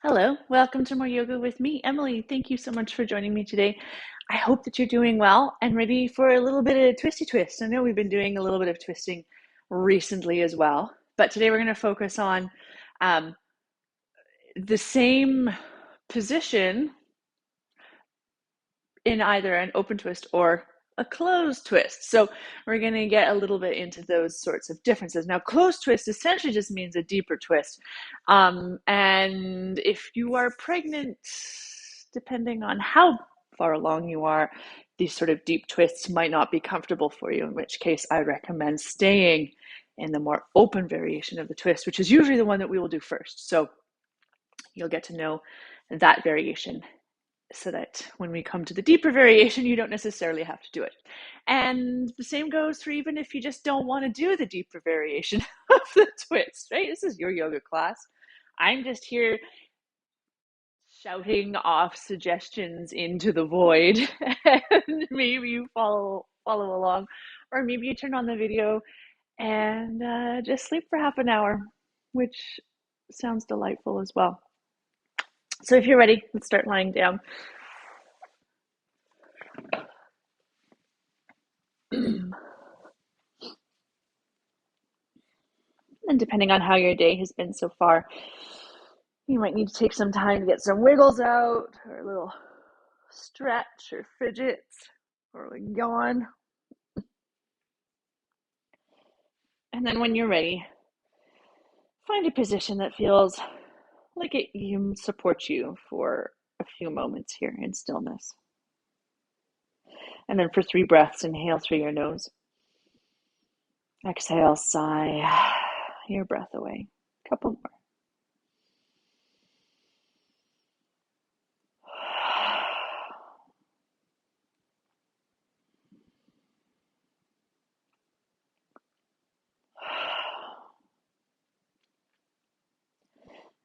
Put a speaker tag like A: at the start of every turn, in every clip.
A: Hello, welcome to More Yoga with me, Emily. Thank you so much for joining me today. I hope that you're doing well and ready for a little bit of twisty twist. I know we've been doing a little bit of twisting recently as well, but today we're going to focus on um, the same position in either an open twist or a closed twist. So we're going to get a little bit into those sorts of differences. Now, closed twist essentially just means a deeper twist. And if you are pregnant, depending on how far along you are, these sort of deep twists might not be comfortable for you, in which case I recommend staying in the more open variation of the twist, which is usually the one that we will do first. So you'll get to know that variation so that when we come to the deeper variation, you don't necessarily have to do it. And the same goes for even if you just don't want to do the deeper variation of the twist, right? This is your yoga class. I'm just here shouting off suggestions into the void, and maybe you follow along, or maybe you turn on the video and just sleep for half an hour, which sounds delightful as well. So if you're ready, let's start lying down. And depending on how your day has been so far, you might need to take some time to get some wiggles out, or a little stretch, or fidgets, or a yawn. And then when you're ready, find a position that feels like it supports you for a few moments here in stillness. And then for 3 breaths, inhale through your nose. Exhale, sigh your breath away. A couple more.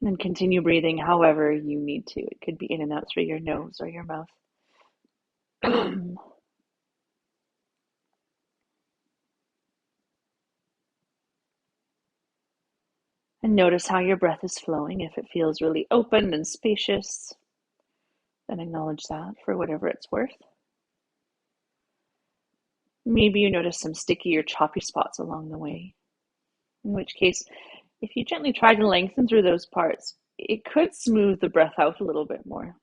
A: And then continue breathing however you need to. It could be in and out through your nose or your mouth. And notice how your breath is flowing. If it feels really open and spacious, then acknowledge that for whatever it's worth. Maybe you notice some sticky or choppy spots along the way, in which case, if you gently try to lengthen through those parts, it could smooth the breath out a little bit more.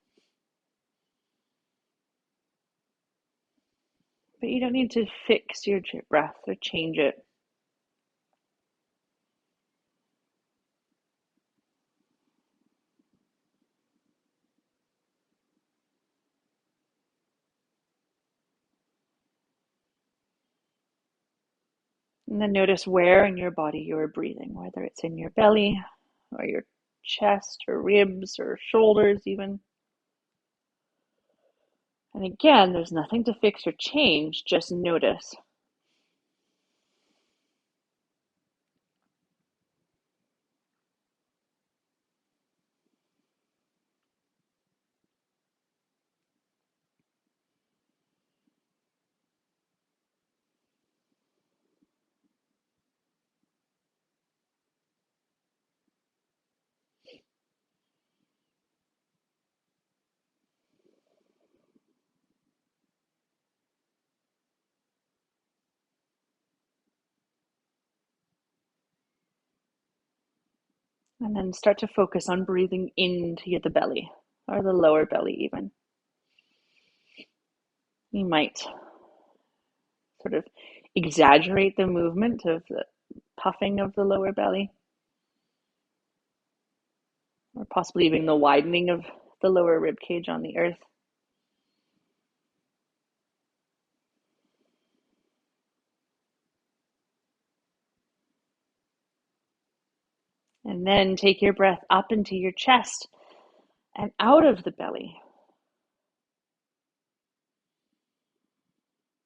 A: But you don't need to fix your breath or change it. And then notice where in your body you are breathing, whether it's in your belly or your chest or ribs or shoulders even. And again, there's nothing to fix or change, just notice. And then start to focus on breathing into the belly or the lower belly even. You might sort of exaggerate the movement of the puffing of the lower belly, or possibly even the widening of the lower rib cage on the earth. And then take your breath up into your chest and out of the belly.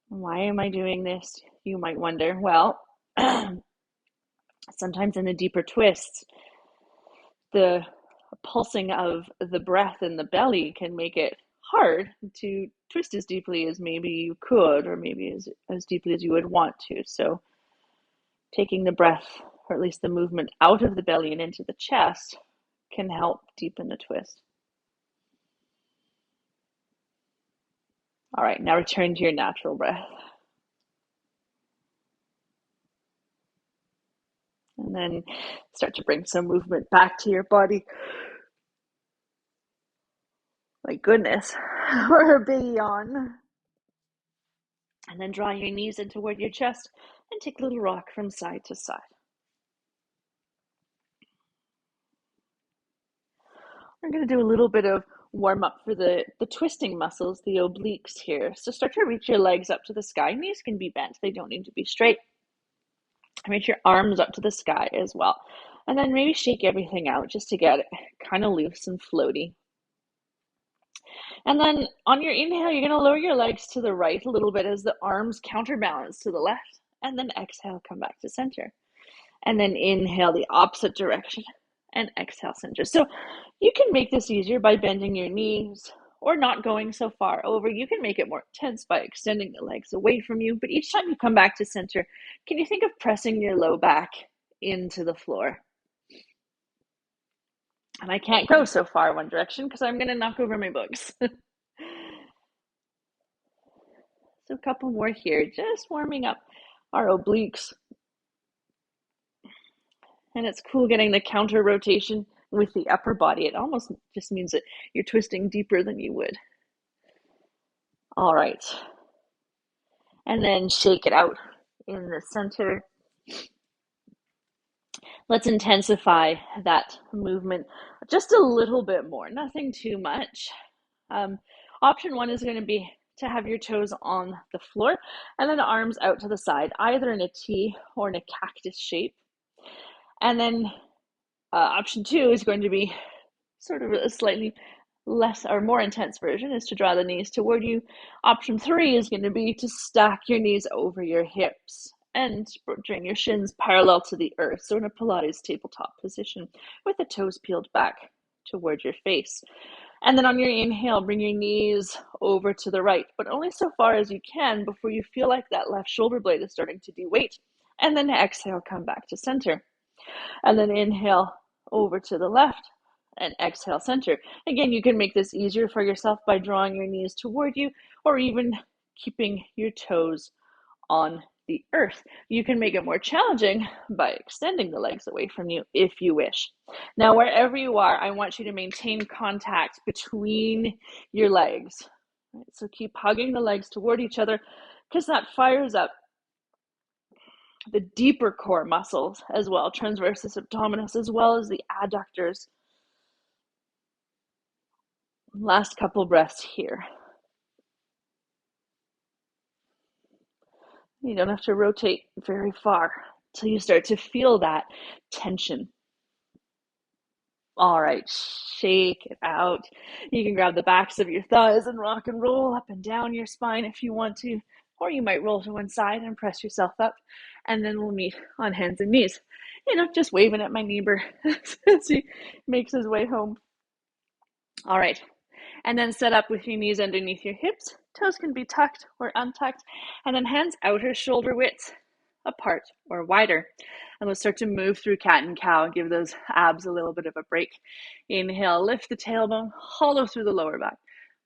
A: Why am I doing this? You might wonder. Well, sometimes in the deeper twists, the pulsing of the breath in the belly can make it hard to twist as deeply as maybe you could, or maybe as deeply as you would want to. So taking the breath, or at least the movement, out of the belly and into the chest can help deepen the twist. All right, now return to your natural breath. And then start to bring some movement back to your body. My goodness, we're a big yawn. And then draw your knees in toward your chest and take a little rock from side to side. We're going to do a little bit of warm up for the twisting muscles, the obliques here. So start to reach your legs up to the sky. Knees can be bent, they don't need to be straight. Reach your arms up to the sky as well. And then maybe shake everything out just to get it kind of loose and floaty. And then on your inhale, you're going to lower your legs to the right a little bit as the arms counterbalance to the left. And then exhale, come back to center. And then inhale the opposite direction and exhale center. So you can make this easier by bending your knees or not going so far over. You can make it more intense by extending the legs away from you. But each time you come back to center, can you think of pressing your low back into the floor? And I can't go so far one direction because I'm going to knock over my books. So a couple more here, just warming up our obliques. And it's cool getting the counter rotation with the upper body. It almost just means that you're twisting deeper than you would. All right. And then shake it out in the center. Let's intensify that movement just a little bit more, nothing too much. Option one is going to be to have your toes on the floor and then arms out to the side, either in a T or in a cactus shape. And then option two is going to be sort of a slightly less or more intense version, is to draw the knees toward you. Option three is going to be to stack your knees over your hips and bring your shins parallel to the earth, so in a Pilates tabletop position with the toes peeled back toward your face. And then on your inhale, bring your knees over to the right, but only so far as you can before you feel like that left shoulder blade is starting to de-weight. And then exhale, come back to center. And then inhale over to the left and exhale center. Again, you can make this easier for yourself by drawing your knees toward you or even keeping your toes on the earth. You can make it more challenging by extending the legs away from you if you wish. Now, wherever you are, I want you to maintain contact between your legs. Right? So keep hugging the legs toward each other because that fires up the deeper core muscles as well, transversus abdominis, as well as the adductors. Last couple breaths here. You don't have to rotate very far until you start to feel that tension. All right, shake it out. You can grab the backs of your thighs and rock and roll up and down your spine if you want to, or you might roll to one side and press yourself up, and then we'll meet on hands and knees. You know, just waving at my neighbor as he makes his way home. All right, and then set up with your knees underneath your hips. Toes can be tucked or untucked, and then hands outer shoulder width apart or wider. And we'll start to move through cat and cow, give those abs a little bit of a break. Inhale, lift the tailbone, hollow through the lower back,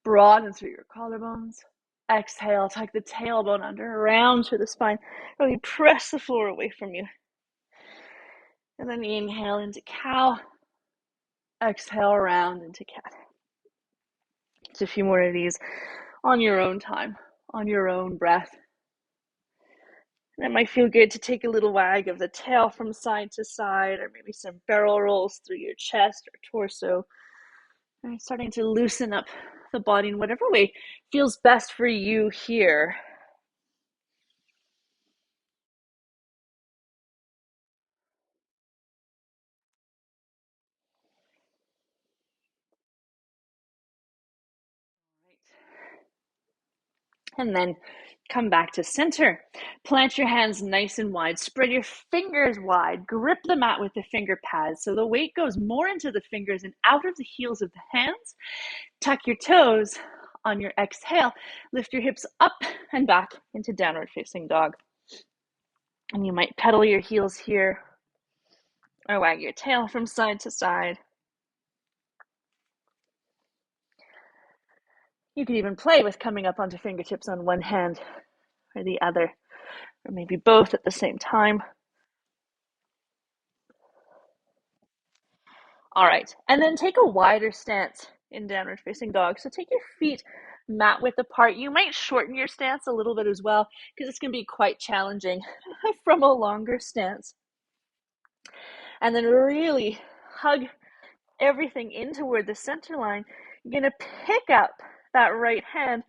A: broaden through your collarbones. Exhale, tuck the tailbone under, around through the spine. Really press the floor away from you. And then inhale into cow. Exhale, round into cat. Just a few more of these on your own time, on your own breath. And it might feel good to take a little wag of the tail from side to side, or maybe some barrel rolls through your chest or torso. And starting to loosen up the body in whatever way feels best for you here. And then come back to center. Plant your hands nice and wide. Spread your fingers wide. Grip the mat with the finger pads so the weight goes more into the fingers and out of the heels of the hands. Tuck your toes on your exhale. Lift your hips up and back into downward facing dog. And you might pedal your heels here or wag your tail from side to side. You could even play with coming up onto fingertips on one hand or the other, or maybe both at the same time. All right, and then take a wider stance in downward facing dog. So take your feet mat width apart. You might shorten your stance a little bit as well because it's going to be quite challenging from a longer stance. And then really hug everything in toward the center line. You're going to pick up that right hand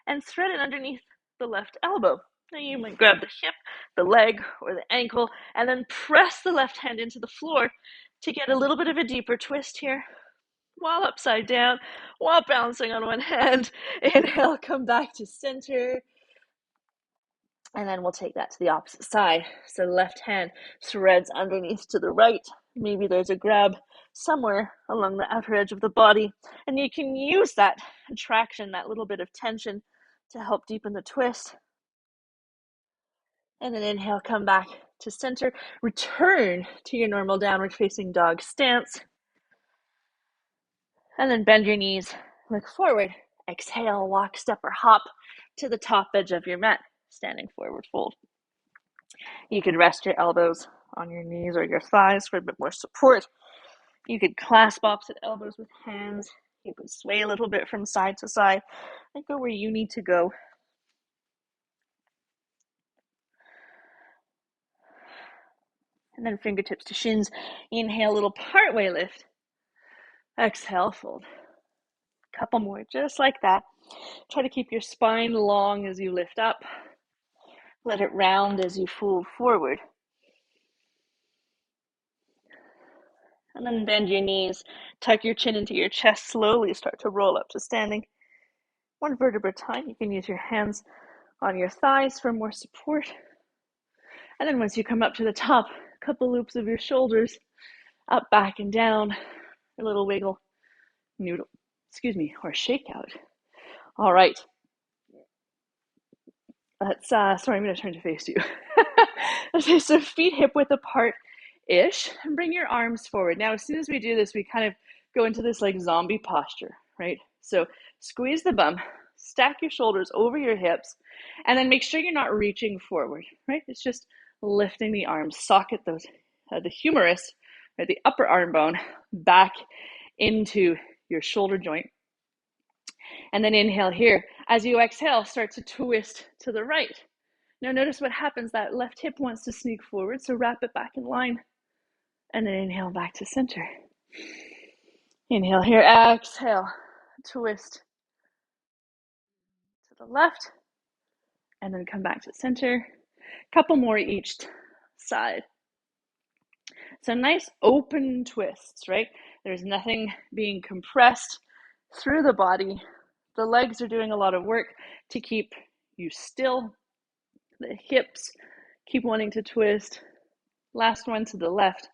A: and thread it underneath the left elbow. Now you might grab the hip, the leg, or the ankle, and then press the left hand into the floor to get a little bit of a deeper twist here while upside down, while balancing on one hand. Inhale, come back to center. And then we'll take that to the opposite side. So left hand threads underneath to the right. Maybe there's a grab somewhere along the outer edge of the body. And you can use that traction, that little bit of tension to help deepen the twist. And then inhale, come back to center. Return to your normal downward facing dog stance. And then bend your knees, look forward. Exhale, walk, step, or hop to the top edge of your mat, standing forward fold. You could rest your elbows on your knees or your thighs for a bit more support. You could clasp opposite elbows with hands. You could sway a little bit from side to side and go where you need to go. And then fingertips to shins. Inhale, little partway lift. Exhale, fold. Couple more, just like that. Try to keep your spine long as you lift up. Let it round as you fold forward. And then bend your knees. Tuck your chin into your chest. Slowly start to roll up to standing. One vertebra at a time. You can use your hands on your thighs for more support. And then once you come up to the top, a couple loops of your shoulders, up, back, and down. A little wiggle, noodle, or shake out. All right. Sorry, I'm going to turn to face you. Okay, so feet hip width apart-ish, and bring your arms forward. Now, as soon as we do this, we kind of go into this like zombie posture, right? So squeeze the bum, stack your shoulders over your hips, and then make sure you're not reaching forward, right? It's just lifting the arms, socket those, the humerus, or the upper arm bone, back into your shoulder joint. And then inhale here. As you exhale, start to twist to the right. Now notice what happens. That left hip wants to sneak forward, so wrap it back in line. And then inhale back to center. Inhale here, exhale, twist to the left, and then come back to center. Couple more each side. So nice open twists, right? There's nothing being compressed through the body. The legs are doing a lot of work to keep you still. The hips keep wanting to twist. Last one to the left.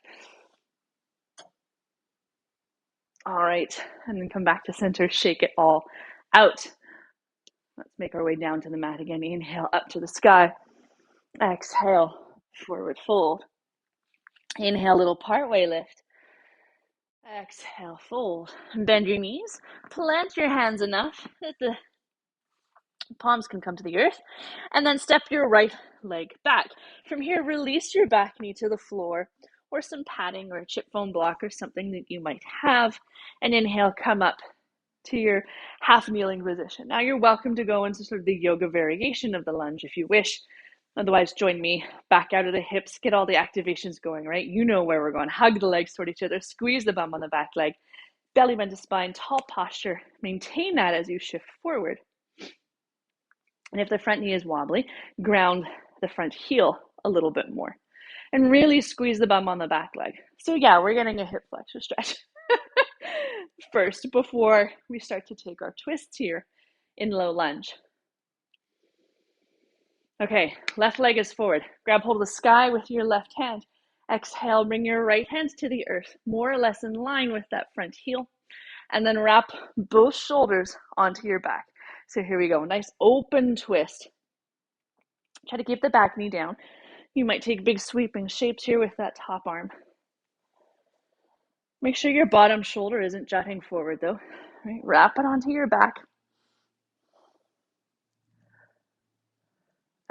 A: All right, and then come back to center, shake it all out. Let's make our way down to the mat again. Inhale up to the sky. Exhale, forward fold. Inhale, little partway lift. Exhale, fold. Bend your knees. Plant your hands enough that the palms can come to the earth. And then step your right leg back. From here, release your back knee to the floor or some padding or a chip foam block or something that you might have. And inhale, come up to your half kneeling position. Now you're welcome to go into sort of the yoga variation of the lunge if you wish. Otherwise, join me, back out of the hips, get all the activations going, right? You know where we're going. Hug the legs toward each other, squeeze the bum on the back leg, belly bend to spine, tall posture. Maintain that as you shift forward. And if the front knee is wobbly, ground the front heel a little bit more. And really squeeze the bum on the back leg. So yeah, we're getting a hip flexor stretch first before we start to take our twists here in low lunge. Okay, left leg is forward. Grab hold of the sky with your left hand. Exhale, bring your right hand to the earth, more or less in line with that front heel. And then wrap both shoulders onto your back. So here we go, nice open twist. Try to keep the back knee down. You might take big sweeping shapes here with that top arm. Make sure your bottom shoulder isn't jutting forward though. Right? Wrap it onto your back.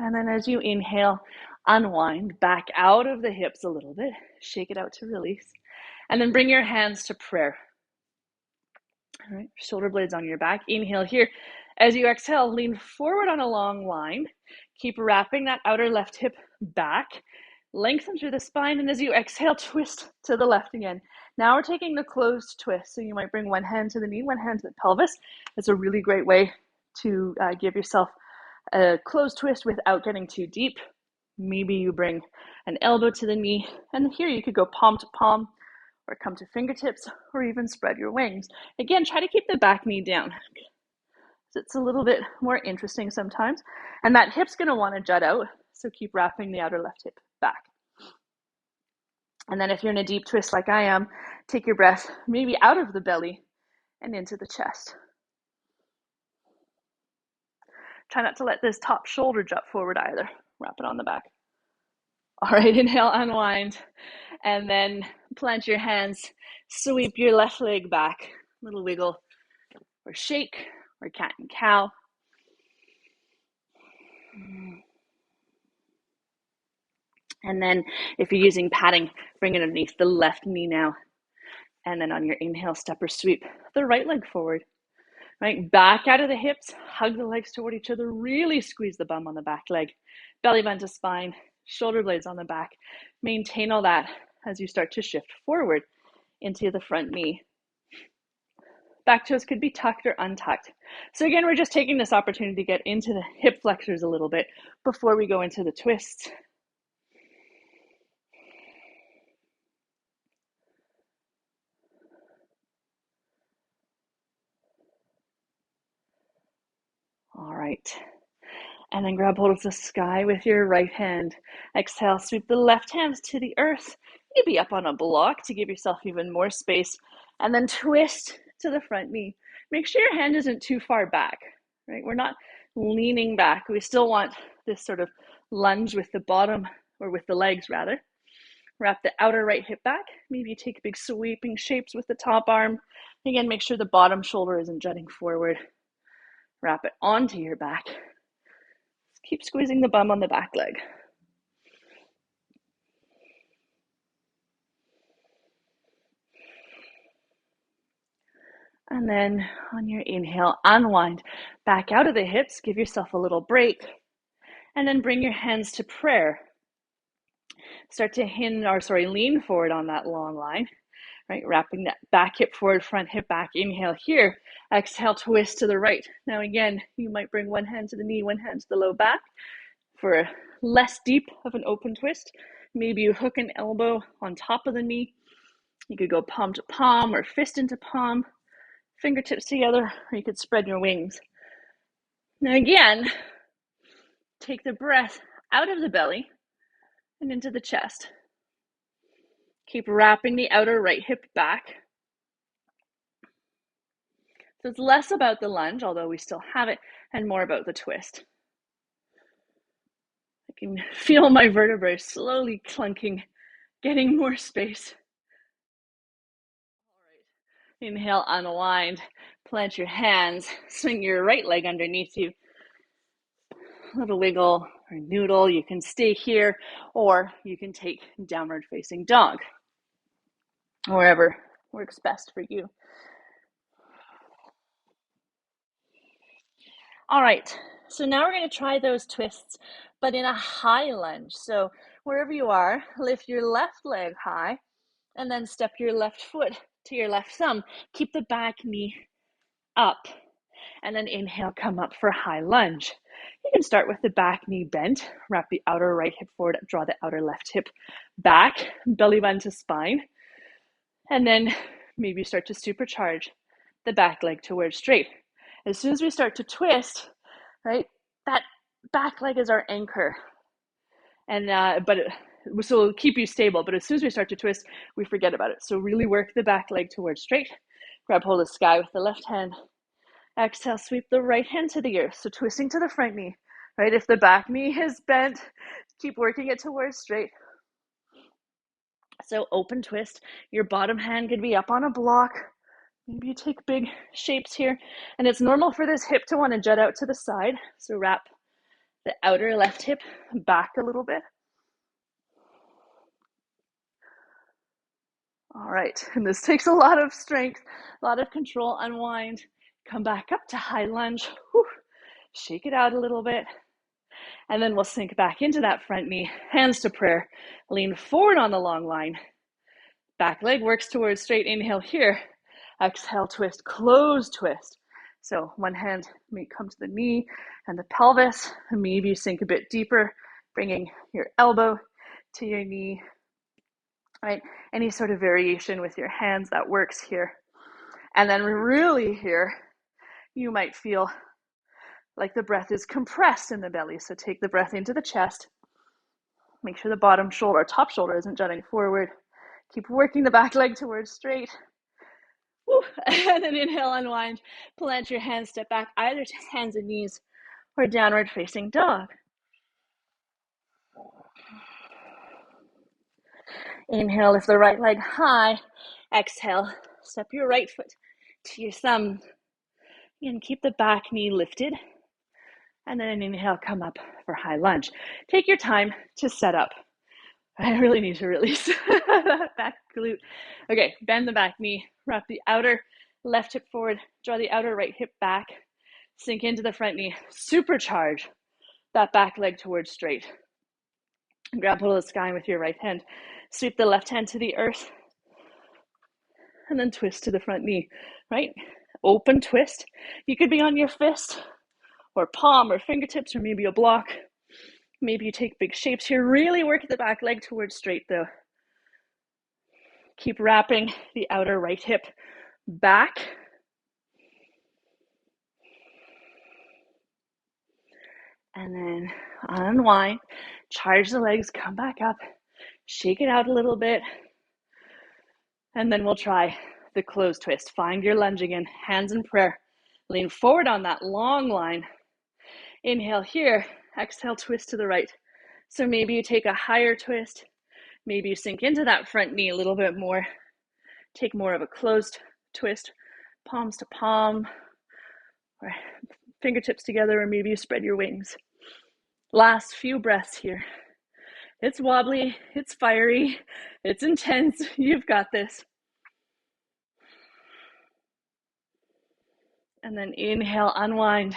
A: And then as you inhale, unwind back out of the hips a little bit. Shake it out to release. And then bring your hands to prayer. All right, shoulder blades on your back. Inhale here. As you exhale, lean forward on a long line. Keep wrapping that outer left hip back. Lengthen through the spine, and as you exhale, twist to the left again. Now we're taking the closed twist. So you might bring one hand to the knee, one hand to the pelvis. It's a really great way to give yourself a closed twist without getting too deep. Maybe you bring an elbow to the knee, and here you could go palm to palm, or come to fingertips, or even spread your wings. Again, try to keep the back knee down. It's a little bit more interesting sometimes. And that hip's going to want to jut out, so keep wrapping the outer left hip back. And then if you're in a deep twist like I am, take your breath maybe out of the belly and into the chest. Try not to let this top shoulder jut forward either. Wrap it on the back. All right, inhale, unwind, and then plant your hands, sweep your left leg back, little wiggle or shake or cat and cow. And then if you're using padding, bring it underneath the left knee now. And then on your inhale, step or sweep the right leg forward. Right, back out of the hips, hug the legs toward each other, really squeeze the bum on the back leg, belly bend to spine, shoulder blades on the back. Maintain all that as you start to shift forward into the front knee. Back toes could be tucked or untucked. So again, we're just taking this opportunity to get into the hip flexors a little bit before we go into the twists. All right. And then grab hold of the sky with your right hand. Exhale, sweep the left hands to the earth. Maybe up on a block to give yourself even more space. And then twist to the front knee. Make sure your hand isn't too far back, right? We're not leaning back. We still want this sort of lunge with the bottom, or with the legs rather. Wrap the outer right hip back. Maybe you take big sweeping shapes with the top arm. Again, make sure the bottom shoulder isn't jutting forward. Wrap it onto your back. Keep squeezing the bum on the back leg. And then on your inhale, unwind back out of the hips. Give yourself a little break. And then bring your hands to prayer. Start to lean forward on that long line. Right, wrapping that back hip forward, front hip back. Inhale here. Exhale, twist to the right. Now again, you might bring one hand to the knee, one hand to the low back for a less deep of an open twist. Maybe you hook an elbow on top of the knee. You could go palm to palm or fist into palm, fingertips together, or you could spread your wings. Now again, take the breath out of the belly and into the chest. Keep wrapping the outer right hip back. So it's less about the lunge, although we still have it, and more about the twist. I can feel my vertebrae slowly clunking, getting more space. All right. Inhale, unwind, plant your hands, swing your right leg underneath you. A little wiggle or noodle. You can stay here, or you can take downward facing dog, wherever works best for you. All right, so now we're going to try those twists, but in a high lunge. So wherever you are, lift your left leg high, and then step your left foot to your left thumb. Keep the back knee up, and then inhale, come up for high lunge. You can start with the back knee bent, wrap the outer right hip forward, draw the outer left hip back, belly bend to spine, and then maybe start to supercharge the back leg towards straight. As soon as we start to twist, right, that back leg is our anchor, and so it'll keep you stable. But as soon as we start to twist, we forget about it. So really work the back leg towards straight. Grab hold of the sky with the left hand. Exhale, sweep the right hand to the earth. So twisting to the front knee, right? If the back knee is bent, keep working it towards straight. So open twist. Your bottom hand could be up on a block. Maybe you take big shapes here. And it's normal for this hip to want to jut out to the side. So wrap the outer left hip back a little bit. All right, and this takes a lot of strength, a lot of control. Unwind, come back up to high lunge. Whew. Shake it out a little bit. And then we'll sink back into that front knee, hands to prayer. Lean forward on the long line. Back leg works towards straight. Inhale here. Exhale, twist, close twist. So one hand may come to the knee and the pelvis. And maybe you sink a bit deeper, bringing your elbow to your knee. Right? Any sort of variation with your hands that works here. And then really here, you might feel like the breath is compressed in the belly. So take the breath into the chest. Make sure the bottom shoulder, top shoulder isn't jutting forward. Keep working the back leg towards straight. Woo. And then inhale, unwind. Plant your hands, step back either to hands and knees or downward facing dog. Inhale, lift the right leg high. Exhale, step your right foot to your thumb. Again, keep the back knee lifted. And then inhale, come up for high lunge. Take your time to set up. I really need to release that back glute. Okay, bend the back knee, wrap the outer left hip forward, draw the outer right hip back, sink into the front knee, supercharge that back leg towards straight. Grab hold of the sky with your right hand, sweep the left hand to the earth, and then twist to the front knee, right? Open twist. You could be on your fist or palm or fingertips or maybe a block. Maybe you take big shapes here. Really work the back leg towards straight though. Keep wrapping the outer right hip back. And then unwind, charge the legs, come back up, shake it out a little bit. And then we'll try the closed twist. Find your lunge again, hands in prayer. Lean forward on that long line. Inhale here, exhale, twist to the right. So maybe you take a higher twist. Maybe you sink into that front knee a little bit more. Take more of a closed twist, palms to palm, or fingertips together, or maybe you spread your wings. Last few breaths here. It's wobbly, it's fiery, it's intense. You've got this. And then inhale, unwind.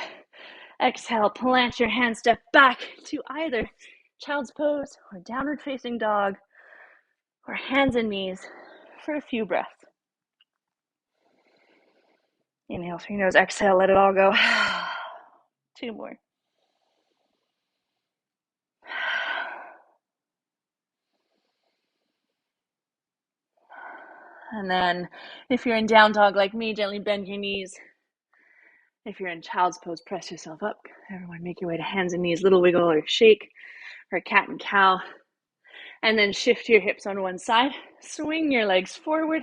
A: Exhale, plant your hands, step back to either child's pose or downward facing dog or hands and knees for a few breaths. Inhale through your nose, exhale, let it all go. 2 more. And then if you're in down dog like me, gently bend your knees. If you're in child's pose, press yourself up. Everyone make your way to hands and knees, little wiggle or shake, or cat and cow. And then shift your hips on one side, swing your legs forward.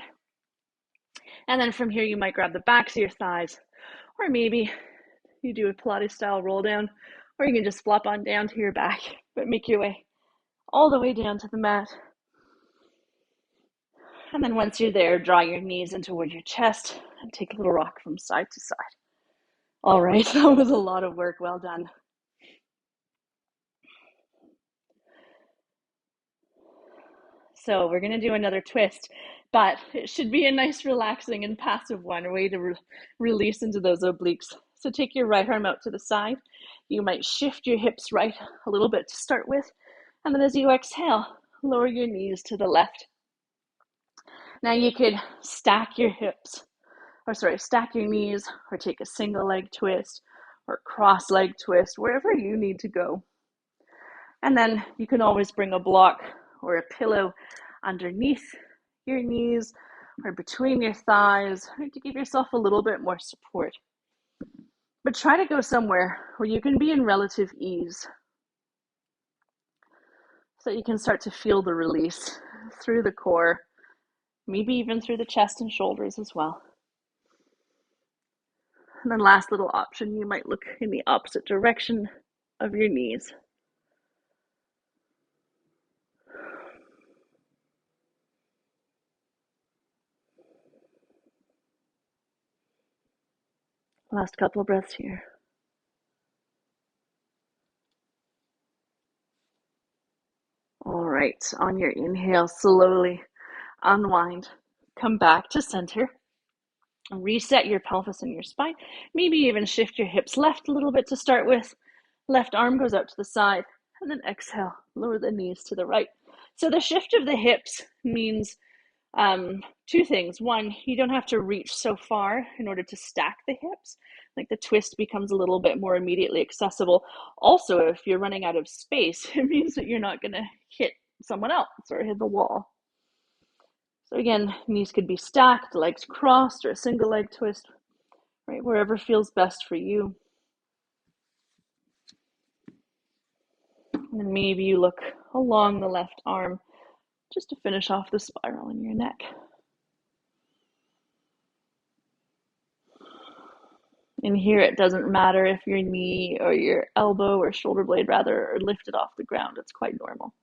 A: And then from here, you might grab the backs of your thighs, or maybe you do a Pilates style roll down, or you can just flop on down to your back, but make your way all the way down to the mat. And then once you're there, draw your knees in toward your chest and take a little rock from side to side. All right, that was a lot of work. Well done. So we're going to do another twist, but it should be a nice, relaxing, and passive one, a way to release into those obliques. So take your right arm out to the side. You might shift your hips right a little bit to start with. And then as you exhale, lower your knees to the left. Now you could stack your hips, stack your knees, or take a single leg twist or cross leg twist, wherever you need to go. And then you can always bring a block or a pillow underneath your knees or between your thighs to give yourself a little bit more support. But try to go somewhere where you can be in relative ease so you can start to feel the release through the core, maybe even through the chest and shoulders as well. And then last little option, you might look in the opposite direction of your knees. Last couple of breaths here. right, on your inhale, slowly unwind. Come back to center. Reset your pelvis and your spine. Maybe even shift your hips left a little bit to start with. Left arm goes out to the side. And then exhale, lower the knees to the right. So the shift of the hips means two things. One, you don't have to reach so far in order to stack the hips. Like the twist becomes a little bit more immediately accessible. Also, if you're running out of space, it means that you're not going to hit someone else or hit the wall. So again, knees could be stacked, legs crossed, or a single leg twist, right? Wherever feels best for you. And then maybe you look along the left arm just to finish off the spiral in your neck. And here it doesn't matter if your knee or your elbow or shoulder blade rather are lifted off the ground. It's quite normal.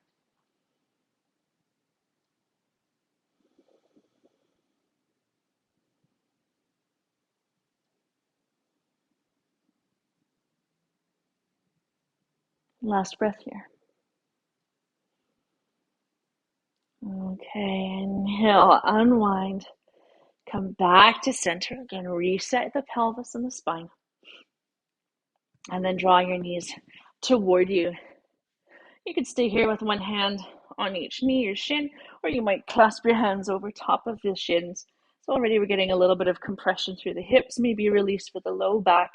A: Last breath here. Okay, inhale, unwind. Come back to center. Again, reset the pelvis and the spine. And then draw your knees toward you. You could stay here with one hand on each knee or shin, or you might clasp your hands over top of the shins. So already we're getting a little bit of compression through the hips, maybe release for the low back.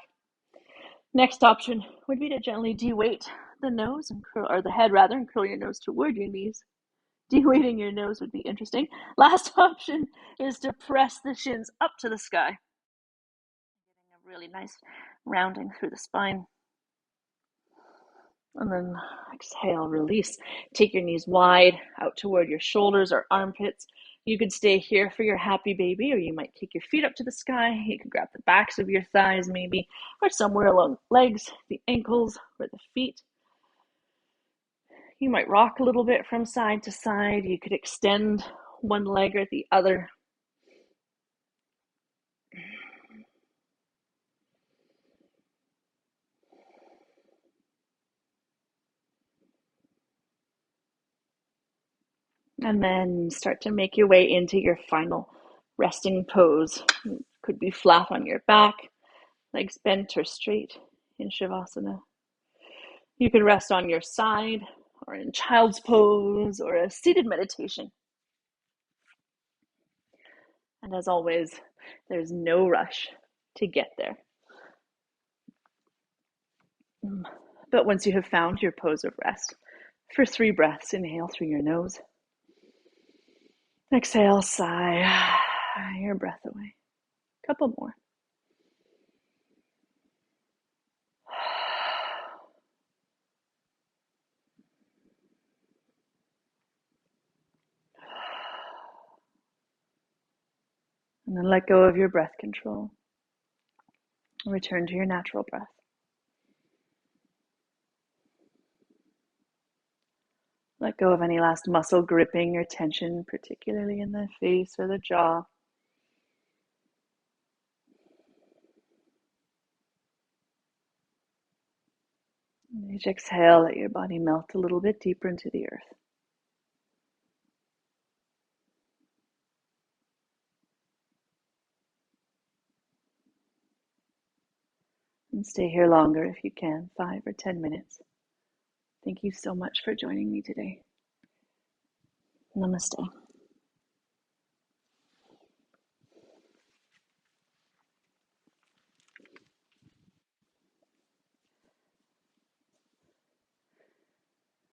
A: Next option would be to gently de-weight the nose and curl, or the head rather, and curl your nose toward your knees. De-weighting your nose would be interesting. Last option is to press the shins up to the sky. Getting a really nice rounding through the spine. And then exhale, release. Take your knees wide out toward your shoulders or armpits. You could stay here for your happy baby, or you might take your feet up to the sky. You could grab the backs of your thighs maybe, or somewhere along the legs, the ankles, or the feet. You might rock a little bit from side to side. You could extend one leg or the other. And then start to make your way into your final resting pose. It could be flat on your back, legs bent or straight in Shavasana. You can rest on your side or in child's pose or a seated meditation. And as always, there's no rush to get there. But once you have found your pose of rest, for 3 breaths, inhale through your nose. Exhale, sigh your breath away. A couple more. And then let go of your breath control. Return to your natural breath. Let go of any last muscle gripping or tension, particularly in the face or the jaw. And each exhale, let your body melt a little bit deeper into the earth. And stay here longer if you can, 5 or 10 minutes. Thank you so much for joining me today. Namaste.